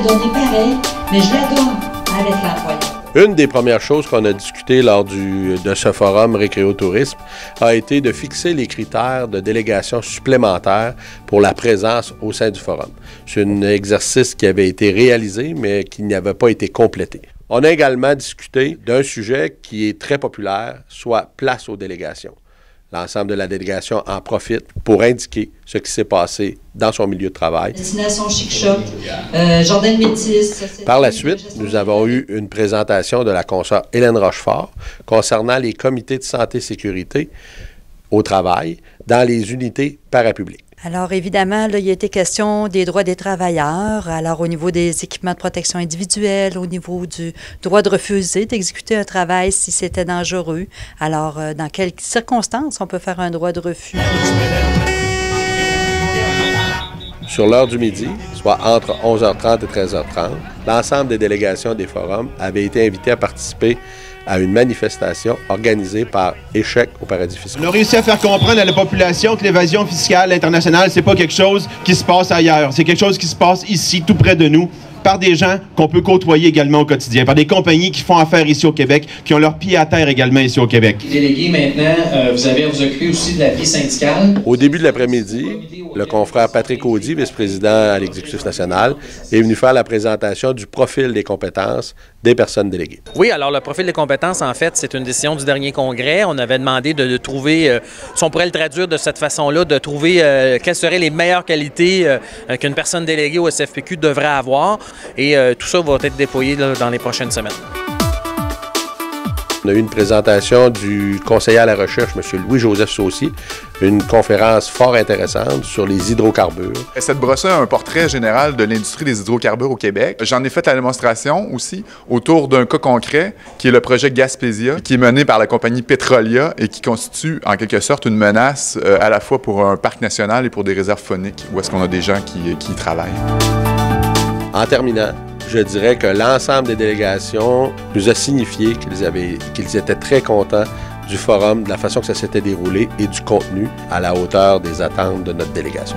te donner pareil, mais je la donne avec l'employeur. Une des premières choses qu'on a discutées lors de ce forum Récréotourisme a été de fixer les critères de délégation supplémentaires pour la présence au sein du forum. C'est un exercice qui avait été réalisé, mais qui n'avait pas été complété. On a également discuté d'un sujet qui est très populaire, soit place aux délégations. L'ensemble de la délégation en profite pour indiquer ce qui s'est passé dans son milieu de travail. Destination Chic Shop, Jardin de Métis. Par la suite, nous avons eu une présentation de la consoeur Hélène Rochefort concernant les comités de santé et sécurité au travail dans les unités parapubliques. Alors, évidemment, là, il a été question des droits des travailleurs, alors au niveau des équipements de protection individuelle, au niveau du droit de refuser d'exécuter un travail si c'était dangereux. Alors, dans quelles circonstances on peut faire un droit de refus? Sur l'heure du midi, soit entre 11h30 et 13h30, l'ensemble des délégations des forums avaient été invitées à participer à une manifestation organisée par Échec au paradis fiscal. On a réussi à faire comprendre à la population que l'évasion fiscale internationale, c'est pas quelque chose qui se passe ailleurs. C'est quelque chose qui se passe ici, tout près de nous, par des gens qu'on peut côtoyer également au quotidien, par des compagnies qui font affaire ici au Québec, qui ont leurs pieds à terre également ici au Québec. Délégué, maintenant, vous avez à vous occuper aussi de la vie syndicale. Au début de l'après-midi, le confrère Patrick Audy, vice-président à l'exécutif national, est venu faire la présentation du profil des compétences des personnes déléguées. Oui, alors le profil des compétences, en fait, c'est une décision du dernier congrès. On avait demandé de trouver, si on pourrait le traduire de cette façon-là, de trouver quelles seraient les meilleures qualités qu'une personne déléguée au SFPQ devrait avoir. Et tout ça va être déployé là, dans les prochaines semaines. On a eu une présentation du conseiller à la recherche, M. Louis-Joseph Saucier, une conférence fort intéressante sur les hydrocarbures. Cette brosse-là a un portrait général de l'industrie des hydrocarbures au Québec. J'en ai fait la démonstration aussi autour d'un cas concret qui est le projet Gaspésia, qui est mené par la compagnie Petrolia et qui constitue en quelque sorte une menace à la fois pour un parc national et pour des réserves fauniques où est-ce qu'on a des gens qui y travaillent. En terminant, je dirais que l'ensemble des délégations nous a signifié qu'ils étaient très contents du forum, de la façon que ça s'était déroulé et du contenu à la hauteur des attentes de notre délégation.